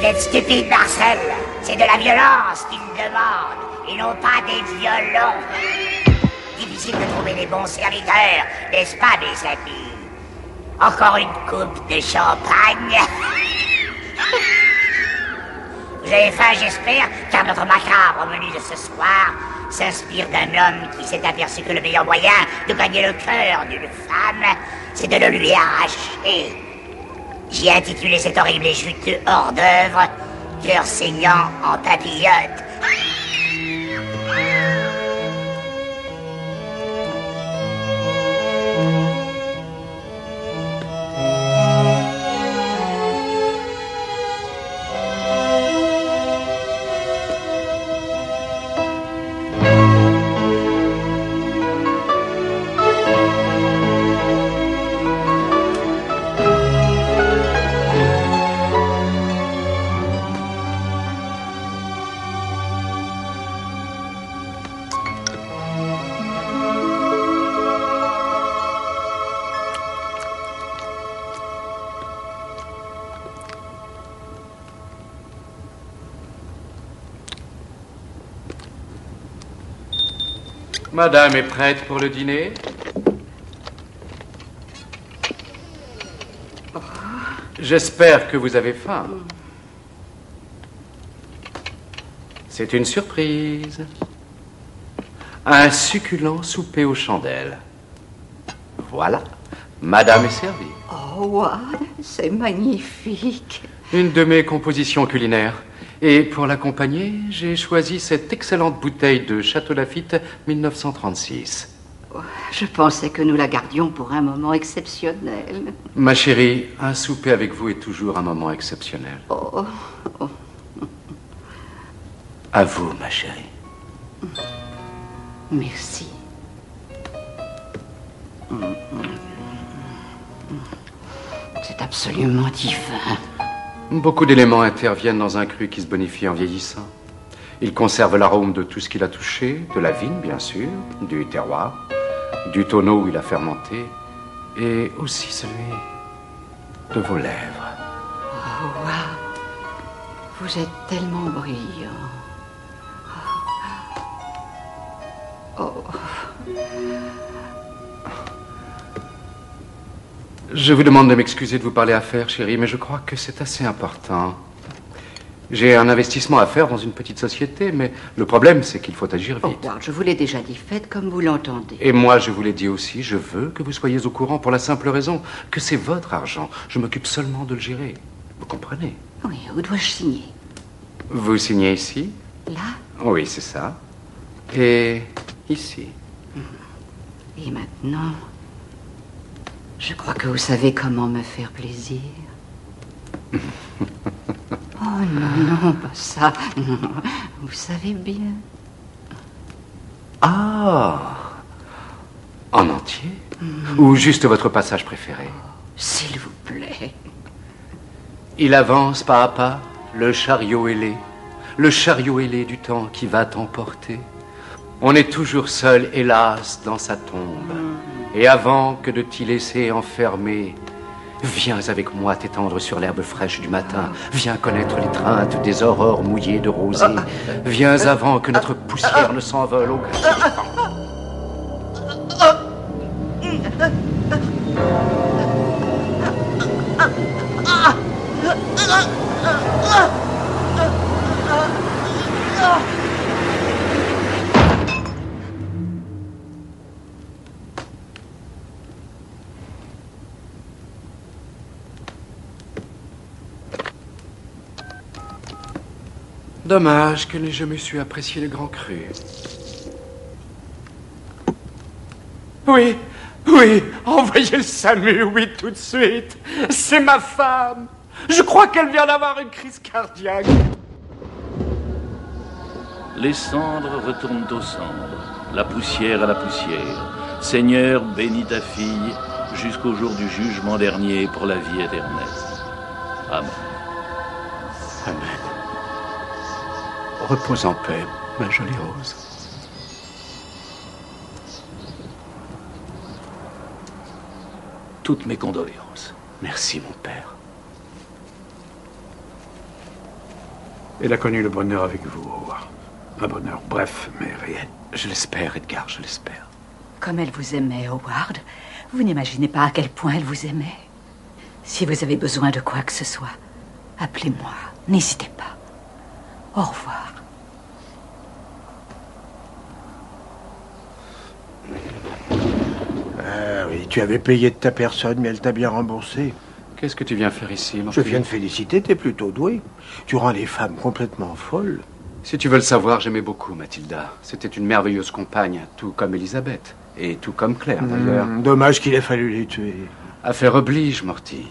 Vous êtes stupide, Marcel. C'est de la violence qu'ils demandent, et non pas des violons. Difficile de trouver les bons serviteurs, n'est-ce pas, mes amis? Encore une coupe de champagne. Vous avez faim, j'espère, car notre macabre menu de ce soir s'inspire d'un homme qui s'est aperçu que le meilleur moyen de gagner le cœur d'une femme, c'est de le lui arracher. J'ai intitulé cet horrible et juteux hors-d'œuvre « Cœur saignant en papillote ». Madame est prête pour le dîner? J'espère que vous avez faim. C'est une surprise. Un succulent souper aux chandelles. Voilà, madame est servie. Oh, wow, c'est magnifique. Une de mes compositions culinaires. Et pour l'accompagner, j'ai choisi cette excellente bouteille de Château Lafite 1936. Je pensais que nous la gardions pour un moment exceptionnel. Ma chérie, un souper avec vous est toujours un moment exceptionnel. Oh, oh. À vous, ma chérie. Merci. C'est absolument divin. Beaucoup d'éléments interviennent dans un cru qui se bonifie en vieillissant. Il conserve l'arôme de tout ce qu'il a touché, de la vigne, bien sûr, du terroir, du tonneau où il a fermenté, et aussi celui de vos lèvres. Oh, wow. Vous êtes tellement brillant. Oh. Je vous demande de m'excuser de vous parler affaires, chérie, mais je crois que c'est assez important. J'ai un investissement à faire dans une petite société, mais le problème, c'est qu'il faut agir vite. Oh, Ward, je vous l'ai déjà dit, faites comme vous l'entendez. Et moi, je vous l'ai dit aussi, je veux que vous soyez au courant pour la simple raison que c'est votre argent. Je m'occupe seulement de le gérer. Vous comprenez? Oui, où dois-je signer? Vous signez ici? Là? Oui, c'est ça. Et ici. Et maintenant, je crois que vous savez comment me faire plaisir. Oh non, non, pas ça. Non, vous savez bien. Ah! En entier? Ou juste votre passage préféré? S'il vous plaît. Il avance pas à pas, le chariot ailé. Le chariot ailé du temps qui va t'emporter. On est toujours seul, hélas, dans sa tombe. Et avant que de t'y laisser enfermer, viens avec moi t'étendre sur l'herbe fraîche du matin. Viens connaître l'étreinte des aurores mouillées de rosée. Viens avant que notre poussière ne s'envole au gré du vent. Dommage qu'elle n'ait jamais su apprécier le grand cru. Oui, oui, envoyez le SAMU, oui, tout de suite. C'est ma femme. Je crois qu'elle vient d'avoir une crise cardiaque. Les cendres retournent aux cendres, la poussière à la poussière. Seigneur, bénis ta fille jusqu'au jour du jugement dernier pour la vie éternelle. Amen. Amen. Repose en paix, ma jolie Rose. Toutes mes condoléances. Merci, mon père. Elle a connu le bonheur avec vous, Howard. Un bonheur bref, mais réel. Je l'espère, Edgar, je l'espère. Comme elle vous aimait, Howard. Vous n'imaginez pas à quel point elle vous aimait. Si vous avez besoin de quoi que ce soit, appelez-moi. N'hésitez pas. Au revoir. Ah oui, tu avais payé de ta personne, mais elle t'a bien remboursé. Qu'est-ce que tu viens faire ici, mon Je fils? viens de féliciter, t'es plutôt doué. Tu rends les femmes complètement folles. Si tu veux le savoir, j'aimais beaucoup Mathilda. C'était une merveilleuse compagne, tout comme Elisabeth. Et tout comme Claire, d'ailleurs. Dommage qu'il ait fallu les tuer. Affaire oblige, Morty.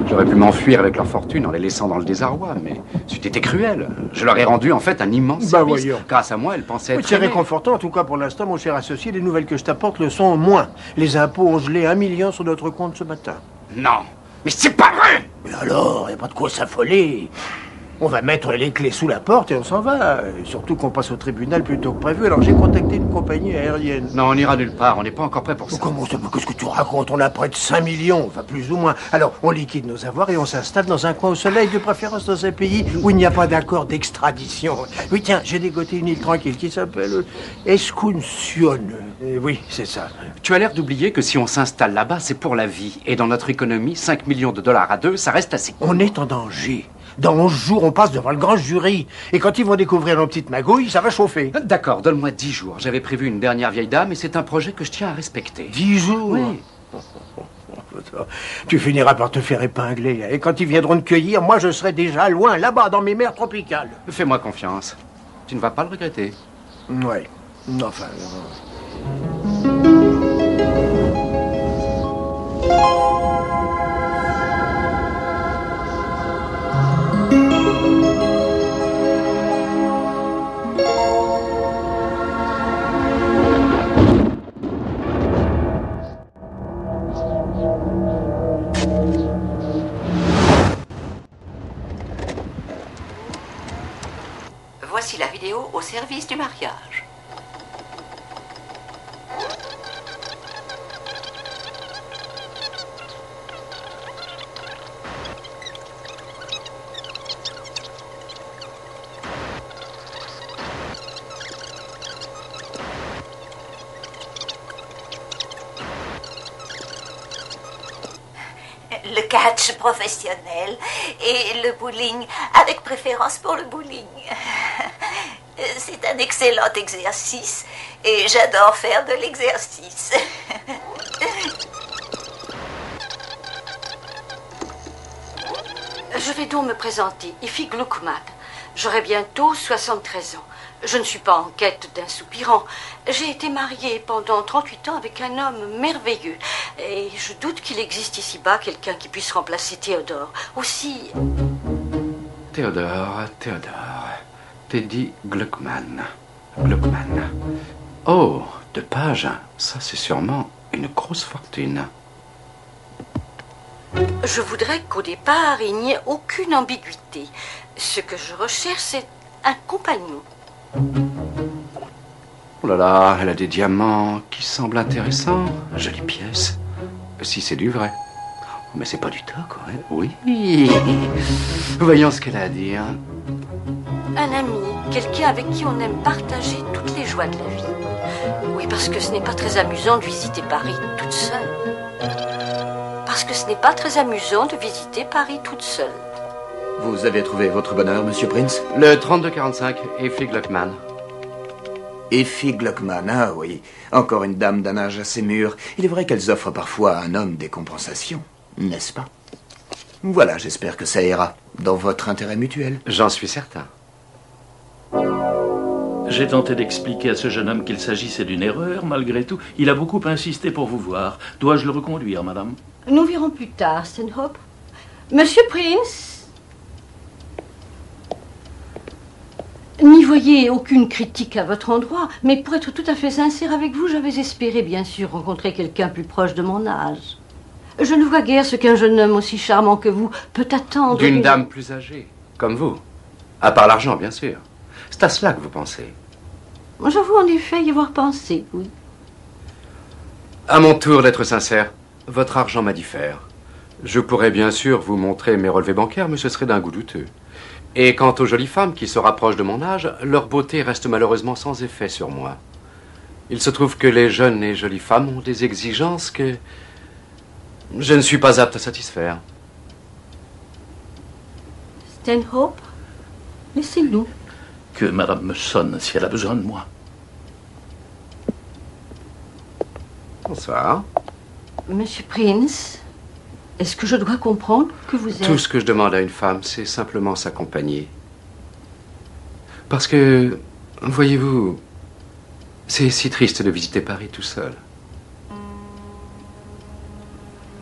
J'aurais pu m'enfuir avec leur fortune en les laissant dans le désarroi, mais c'eût été cruel. Je leur ai rendu, en fait, un immense service. Voyons. Grâce à moi, elles pensaient être C'est aimées. réconfortant, en tout cas pour l'instant, mon cher associé. Les nouvelles que je t'apporte le sont moins. Les impôts ont gelé 1 million sur notre compte ce matin. Non, mais c'est pas vrai! Mais alors, il n'y a pas de quoi s'affoler. On va mettre les clés sous la porte et on s'en va. Et surtout qu'on passe au tribunal plus tôt que prévu. Alors j'ai contacté une compagnie aérienne. Non, on n'ira nulle part, on n'est pas encore prêt pour ça. Comment ça? Qu'est-ce que tu racontes? On a près de 5 millions, enfin plus ou moins. Alors, on liquide nos avoirs et on s'installe dans un coin au soleil, de préférence dans un pays où il n'y a pas d'accord d'extradition. Oui, tiens, j'ai dégoté une île tranquille qui s'appelle Escunción. Oui, c'est ça. Tu as l'air d'oublier que si on s'installe là-bas, c'est pour la vie. Et dans notre économie, 5 millions de dollars à deux, ça reste assez court. On est en danger. Dans 11 jours, on passe devant le grand jury. Et quand ils vont découvrir nos petites magouilles, ça va chauffer. D'accord, donne-moi 10 jours. J'avais prévu une dernière vieille dame et c'est un projet que je tiens à respecter. 10 jours? Oui. Tu finiras par te faire épingler. Et quand ils viendront te cueillir, moi je serai déjà loin, là-bas, dans mes mers tropicales. Fais-moi confiance. Tu ne vas pas le regretter. Ouais. Enfin... Voici la vidéo au service du mariage. Le catch professionnel et le bowling, avec préférence pour le bowling. C'est un excellent exercice et j'adore faire de l'exercice. Je vais donc me présenter, Effie Gluckman. J'aurai bientôt 73 ans. Je ne suis pas en quête d'un soupirant. J'ai été mariée pendant 38 ans avec un homme merveilleux. Et je doute qu'il existe ici-bas quelqu'un qui puisse remplacer Théodore. Aussi... Théodore. Teddy Gluckman. Gluckman. Oh, 2 pages. Ça, c'est sûrement une grosse fortune. Je voudrais qu'au départ, il n'y ait aucune ambiguïté. Ce que je recherche, c'est un compagnon. Oh là là, elle a des diamants qui semblent intéressants. Jolie pièce. Si c'est du vrai. Mais c'est pas du toc, ouais. Oui. Voyons ce qu'elle a à dire. Un ami, quelqu'un avec qui on aime partager toutes les joies de la vie. Oui, parce que ce n'est pas très amusant de visiter Paris toute seule. Parce que ce n'est pas très amusant de visiter Paris toute seule. Vous avez trouvé votre bonheur, Monsieur Prince? Le 3245, Effie Gluckman. Effie Gluckman, ah oui. Encore une dame d'un âge assez mûr. Il est vrai qu'elles offrent parfois à un homme des compensations, n'est-ce pas? Voilà, j'espère que ça ira. Dans votre intérêt mutuel. J'en suis certain. J'ai tenté d'expliquer à ce jeune homme qu'il s'agissait d'une erreur. Malgré tout, il a beaucoup insisté pour vous voir. Dois-je le reconduire, madame? Nous verrons plus tard, Stanhope. Monsieur Prince? N'y voyez aucune critique à votre endroit, mais pour être tout à fait sincère avec vous, j'avais espéré, bien sûr, rencontrer quelqu'un plus proche de mon âge. Je ne vois guère ce qu'un jeune homme aussi charmant que vous peut attendre... D'une dame plus âgée, comme vous. À part l'argent, bien sûr. C'est à cela que vous pensez. J'avoue en effet y avoir pensé, oui. À mon tour d'être sincère, votre argent m'a dit faire. Je pourrais bien sûr vous montrer mes relevés bancaires, mais ce serait d'un goût douteux. Et quant aux jolies femmes qui se rapprochent de mon âge, leur beauté reste malheureusement sans effet sur moi. Il se trouve que les jeunes et jolies femmes ont des exigences que je ne suis pas apte à satisfaire. Stanhope, laissez-nous. Que madame me sonne si elle a besoin de moi. Bonsoir. Monsieur Prince, est-ce que je dois comprendre que vous êtes... Tout ce que je demande à une femme, c'est simplement s'accompagner. Parce que, voyez-vous, c'est si triste de visiter Paris tout seul.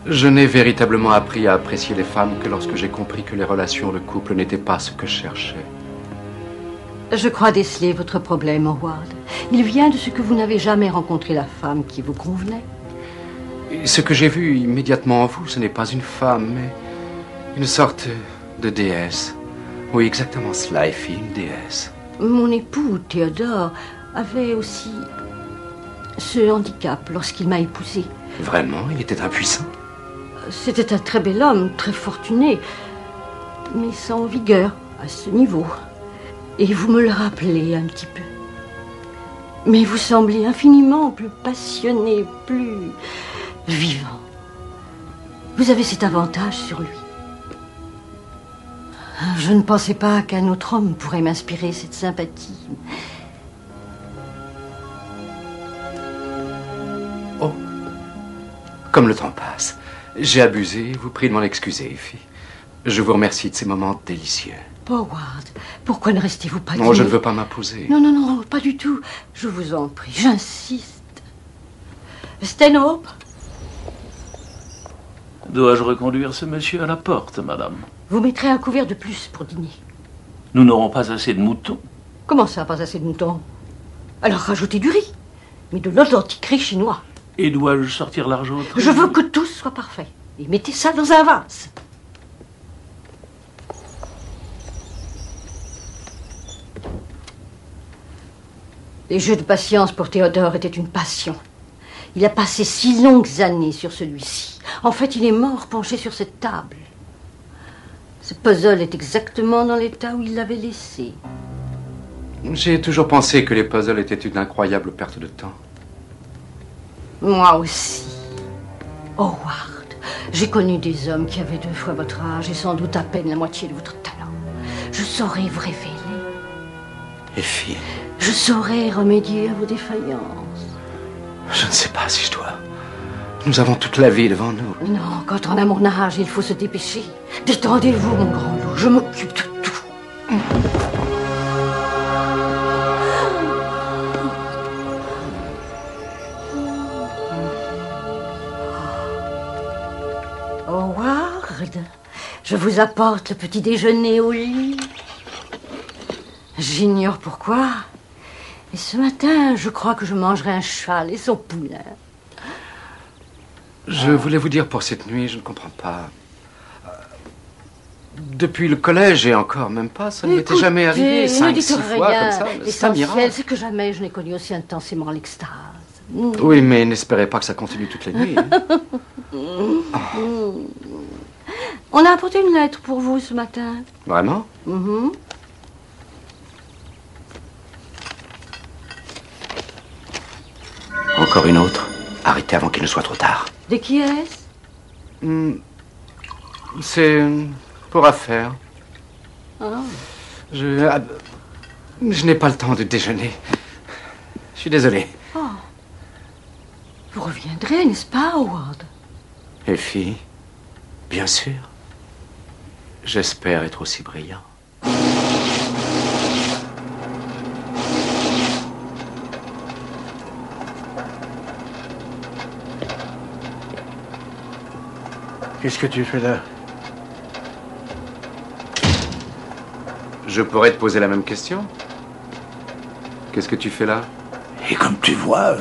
Je n'ai véritablement appris à apprécier les femmes que lorsque j'ai compris que les relations de couple n'étaient pas ce que je cherchais. Je crois déceler votre problème, Howard. Il vient de ce que vous n'avez jamais rencontré la femme qui vous convenait. Et ce que j'ai vu immédiatement en vous, ce n'est pas une femme, mais une sorte de déesse. Oui, exactement cela, Effie, une déesse. Mon époux, Théodore, avait aussi ce handicap lorsqu'il m'a épousée. Vraiment, il était impuissant? C'était un très bel homme, très fortuné, mais sans vigueur à ce niveau. Et vous me le rappelez un petit peu. Mais vous semblez infiniment plus passionné, plus vivant. Vous avez cet avantage sur lui. Je ne pensais pas qu'un autre homme pourrait m'inspirer cette sympathie. Oh, comme le temps passe. J'ai abusé, vous prie de m'en excuser, Effie. Je vous remercie de ces moments délicieux. Howard, pourquoi ne restez-vous pas Non, je ne veux pas m'imposer. Non, non, non, pas du tout. Je vous en prie, j'insiste. Stanhope? Dois-je reconduire ce monsieur à la porte, madame? Vous mettrez un couvert de plus pour dîner. Nous n'aurons pas assez de moutons. Comment ça, pas assez de moutons? Alors rajoutez du riz, mais de l'authentique riz chinois. Et dois-je sortir l'argent? Je veux que tout soit parfait. Et mettez ça dans un vase. Les jeux de patience pour Théodore étaient une passion. Il a passé 6 longues années sur celui-ci. En fait, il est mort penché sur cette table. Ce puzzle est exactement dans l'état où il l'avait laissé. J'ai toujours pensé que les puzzles étaient une incroyable perte de temps. Moi aussi. Howard, j'ai connu des hommes qui avaient 2 fois votre âge et sans doute à peine la moitié de votre talent. Je saurais vous révéler. Effie. Je saurais remédier à vos défaillances. Je ne sais pas si je dois. Nous avons toute la vie devant nous. Non, quand on a mon âge, il faut se dépêcher. Détendez-vous, mon grand loup, je m'occupe de tout. Howard, je vous apporte le petit déjeuner au lit. J'ignore pourquoi. Et ce matin, je crois que je mangerai un cheval et son poulain. Je voulais vous dire pour cette nuit, je ne comprends pas. Depuis le collège et encore même pas, ça ne m'était jamais arrivé 5, 6 fois comme ça. C'est un miracle. L'essentiel, c'est que jamais je n'ai connu aussi intensément l'extase. Oui, mais n'espérez pas que ça continue toute la nuit. On a apporté une lettre pour vous ce matin. Vraiment? Encore une autre. Arrêtez avant qu'il ne soit trop tard. De qui est-ce? C'est pour affaire. Ah. Je n'ai pas le temps de déjeuner. Je suis désolé. Oh. Vous reviendrez, n'est-ce pas, Howard? Effie, bien sûr. J'espère être aussi brillant. Qu'est-ce que tu fais là? Je pourrais te poser la même question. Qu'est-ce que tu fais là? Et comme tu vois,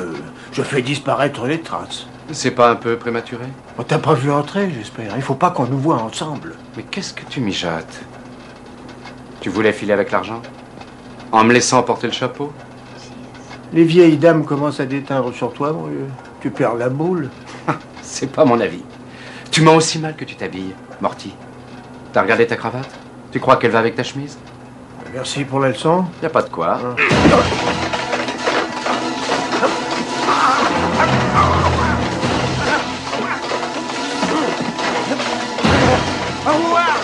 je fais disparaître les traces. C'est pas un peu prématuré? On t'a pas vu entrer, j'espère. Il faut pas qu'on nous voit ensemble. Mais qu'est-ce que tu mijotes? Tu voulais filer avec l'argent? En me laissant porter le chapeau? Les vieilles dames commencent à déteindre sur toi, mon vieux. Tu perds la boule. C'est pas mon avis. Tu mens aussi mal que tu t'habilles, Morty. T'as regardé ta cravate? Tu crois qu'elle va avec ta chemise? Merci pour la leçon. Y a pas de quoi. Au revoir.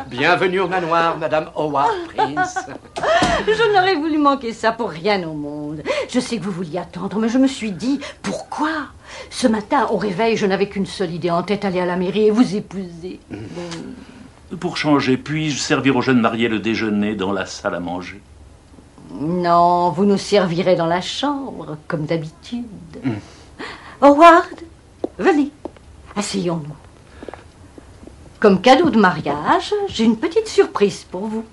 Bienvenue au manoir, Madame Howard Prince. Je n'aurais voulu manquer ça pour rien au monde. Je sais que vous vouliez attendre, mais je me suis dit, pourquoi? Ce matin, au réveil, je n'avais qu'une seule idée en tête, aller à la mairie et vous épouser. Pour changer, puis-je servir aux jeunes mariés le déjeuner dans la salle à manger? Non, vous nous servirez dans la chambre, comme d'habitude. Howard, venez, asseyons-nous. Comme cadeau de mariage, j'ai une petite surprise pour vous.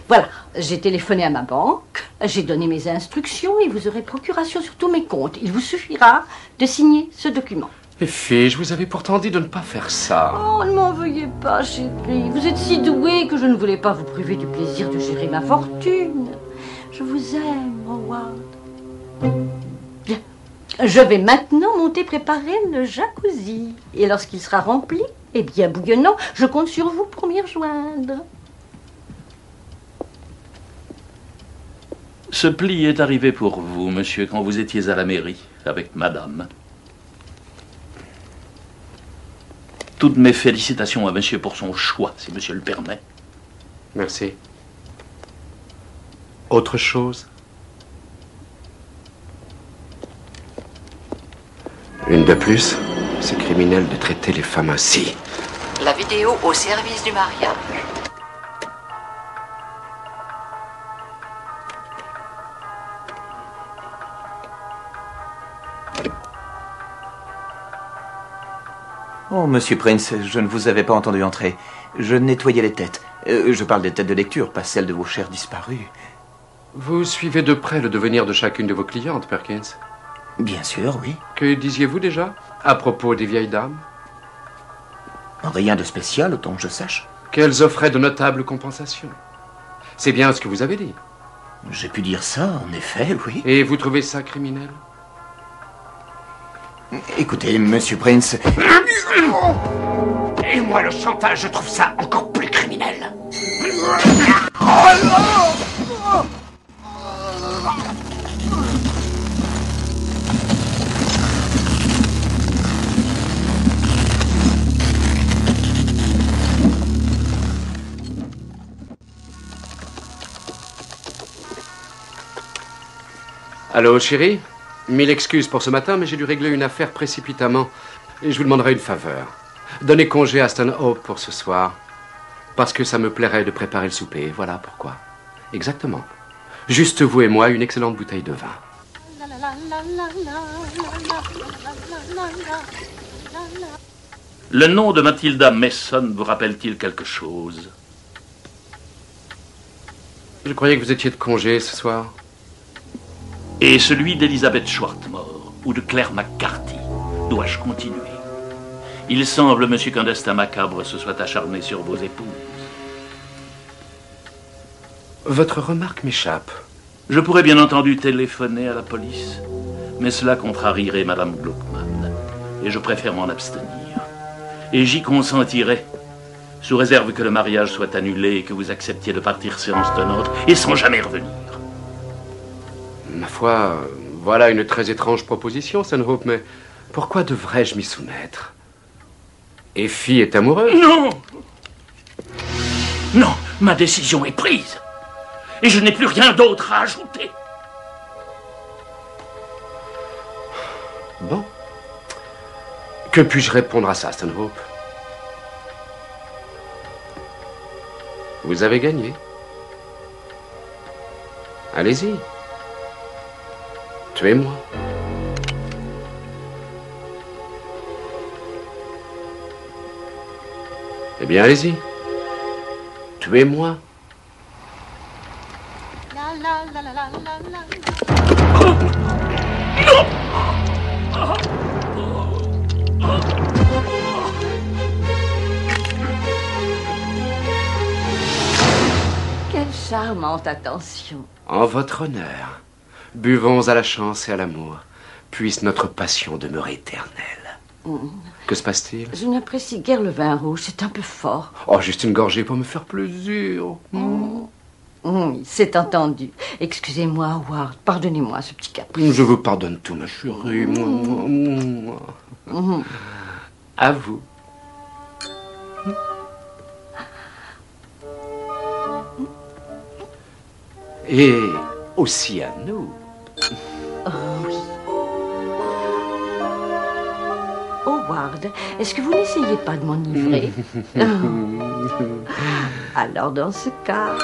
Voilà, j'ai téléphoné à ma banque, j'ai donné mes instructions et vous aurez procuration sur tous mes comptes. Il vous suffira de signer ce document. Les filles, je vous avais pourtant dit de ne pas faire ça. Oh, ne m'en veuillez pas, chérie. Vous êtes si douée que je ne voulais pas vous priver du plaisir de gérer ma fortune. Je vous aime, Howard. Bien. Je vais maintenant monter préparer le jacuzzi. Et lorsqu'il sera rempli, et bien bouillonnant, je compte sur vous pour m'y rejoindre. Ce pli est arrivé pour vous, monsieur, quand vous étiez à la mairie, avec madame. Toutes mes félicitations à monsieur pour son choix, si monsieur le permet. Merci. Autre chose? Une de plus, c'est criminel de traiter les femmes ainsi. La vidéo au service du mariage. Oh, monsieur Prince, je ne vous avais pas entendu entrer. Je nettoyais les têtes. Je parle des têtes de lecture, pas celles de vos chers disparus. Vous suivez de près le devenir de chacune de vos clientes, Perkins? Bien sûr, oui. Que disiez-vous déjà à propos des vieilles dames? Rien de spécial, autant que je sache. Qu'elles offraient de notables compensations. C'est bien ce que vous avez dit. J'ai pu dire ça, en effet, oui. Et vous trouvez ça criminel? Écoutez, monsieur Prince... Et moi, le chantage, je trouve ça encore plus criminel. Allô, chérie? Mille excuses pour ce matin, mais j'ai dû régler une affaire précipitamment. Et je vous demanderai une faveur. Donnez congé à Stanhope pour ce soir. Parce que ça me plairait de préparer le souper. Voilà pourquoi. Exactement. Juste vous et moi, une excellente bouteille de vin. Le nom de Mathilda Mason vous rappelle-t-il quelque chose? Je croyais que vous étiez de congé ce soir. Et celui d'Elizabeth Schwartmore ou de Claire McCarthy? Dois-je continuer? Il semble, monsieur, qu'un destin macabre se soit acharné sur vos épouses. Votre remarque m'échappe. Je pourrais bien entendu téléphoner à la police, mais cela contrarierait Madame Gluckman, et je préfère m'en abstenir. Et j'y consentirai, sous réserve que le mariage soit annulé et que vous acceptiez de partir séance tenante et sans jamais revenir. Ma foi, voilà une très étrange proposition, Stanhope, mais pourquoi devrais-je m'y soumettre? Effie est amoureuse? Non! Non, ma décision est prise. Et je n'ai plus rien d'autre à ajouter. Bon. Que puis-je répondre à ça, Stanhope? Vous avez gagné. Allez-y. Tuez-moi. Eh bien, allez-y. Tuez-moi. Quelle charmante attention. En votre honneur, buvons à la chance et à l'amour. Puisse notre passion demeurer éternelle. Que se passe-t-il? Je n'apprécie guère le vin rouge, c'est un peu fort. Oh, juste une gorgée pour me faire plaisir. Oui, c'est entendu. Excusez-moi, Howard, pardonnez-moi ce petit caprice. Je vous pardonne tout, ma chérie. À vous. Et aussi à nous. Oh oui. Howard, est-ce que vous n'essayez pas de m'enivrer? Alors, dans ce cas...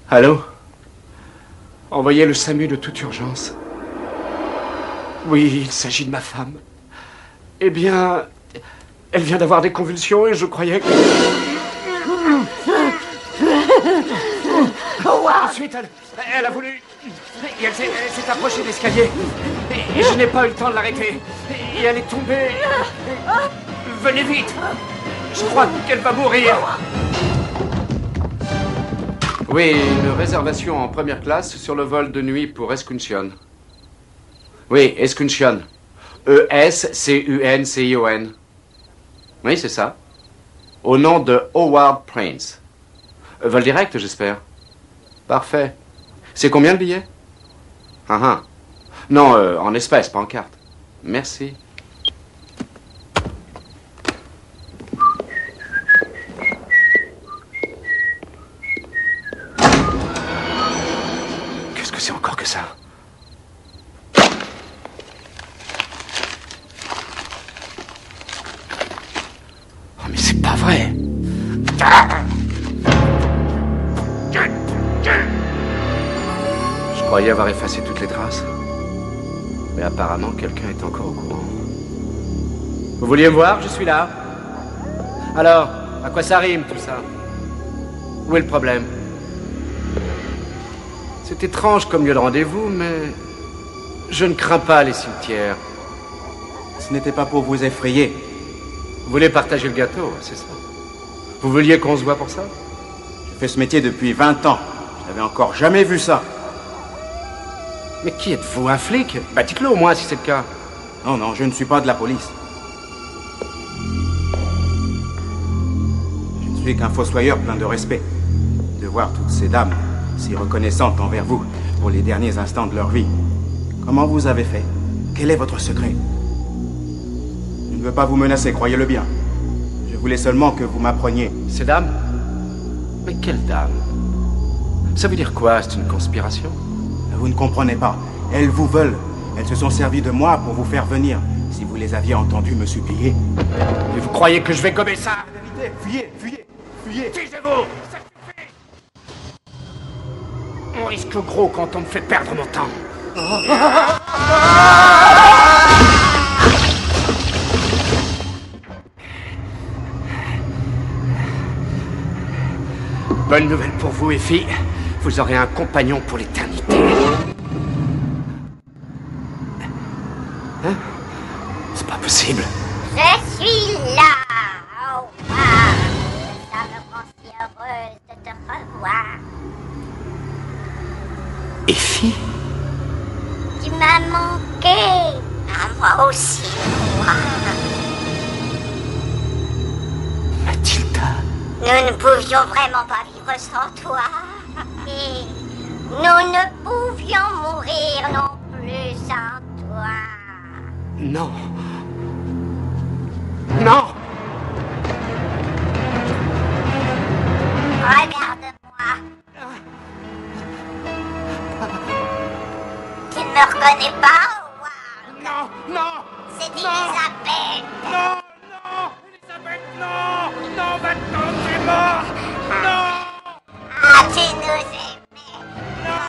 Allô? Envoyez le SAMU de toute urgence. Oui, il s'agit de ma femme. Eh bien, elle vient d'avoir des convulsions et je croyais que... Ensuite, elle a voulu... Et elle s'est approchée de l'escalier. Et je n'ai pas eu le temps de l'arrêter. Et elle est tombée. Venez vite. Je crois qu'elle va mourir. Oui, une réservation en première classe sur le vol de nuit pour Escunción. Oui, Escunción. E-S-C-U-N-C-I-O-N. Oui, c'est ça. Au nom de Howard Prince. Vol direct, j'espère. Parfait. C'est combien le billet? Non, en espèces, pas en carte. Merci. Qu'est-ce que c'est encore que ça? Oh, mais c'est pas vrai. Je croyais avoir effacé toutes les traces. Mais apparemment, quelqu'un est encore au courant. Vous vouliez me voir? Je suis là. Alors, à quoi ça rime, tout ça? Où est le problème? C'est étrange comme lieu de rendez-vous, mais... je ne crains pas les cimetières. Ce n'était pas pour vous effrayer. Vous voulez partager le gâteau, c'est ça? Vous vouliez qu'on se voit pour ça? Je fais ce métier depuis 20 ans. Je n'avais encore jamais vu ça. Mais qui êtes-vous, un flic? Bah dites-le au moins si c'est le cas. Non, non, je ne suis pas de la police. Je ne suis qu'un fossoyeur plein de respect. De voir toutes ces dames si reconnaissantes envers vous pour les derniers instants de leur vie. Comment vous avez fait? Quel est votre secret? Je ne veux pas vous menacer, croyez-le bien. Je voulais seulement que vous m'appreniez. Ces dames? Mais quelles dames? Ça veut dire quoi? C'est une conspiration? Vous ne comprenez pas. Elles vous veulent. Elles se sont servies de moi pour vous faire venir. Si vous les aviez entendues me supplier. Et vous croyez que je vais gommer ça? Fuyez, fuyez, fuyez. Taisez-vous! Ça suffit! On risque gros quand on me fait perdre mon temps. Bonne nouvelle pour vous, Effie. Vous aurez un compagnon pour l'éternité. Hein? C'est pas possible. Je suis là, Howard. Ça me rend si heureuse de te revoir. Effie? Tu m'as manqué. À moi aussi, Howard. Mathilda. Nous ne pouvions vraiment pas vivre sans toi. Et nous ne pouvions mourir Non. Non. Regarde-moi. Tu ne me reconnais pas, Howard? Non, non. C'est Elisabeth. Non, non, Elisabeth, non. Non, maintenant, c'est mort. Non. Ah, tu nous aimais. Non.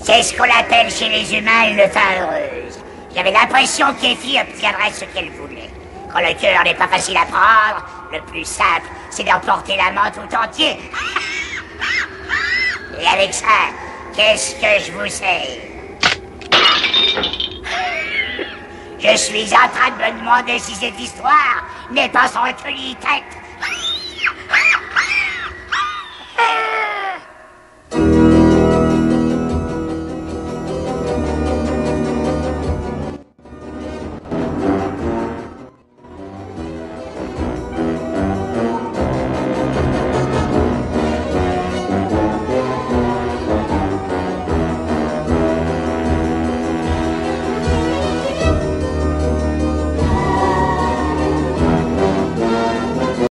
C'est ce qu'on appelle chez les humains une fin heureuse. J'avais l'impression qu'Effie obtiendrait ce qu'elle voulait. Quand le cœur n'est pas facile à prendre, le plus simple, c'est d'emporter l'amant tout entier. Et avec ça, qu'est-ce que je vous sais? Je suis en train de me demander si cette histoire n'est pas sans tenue tête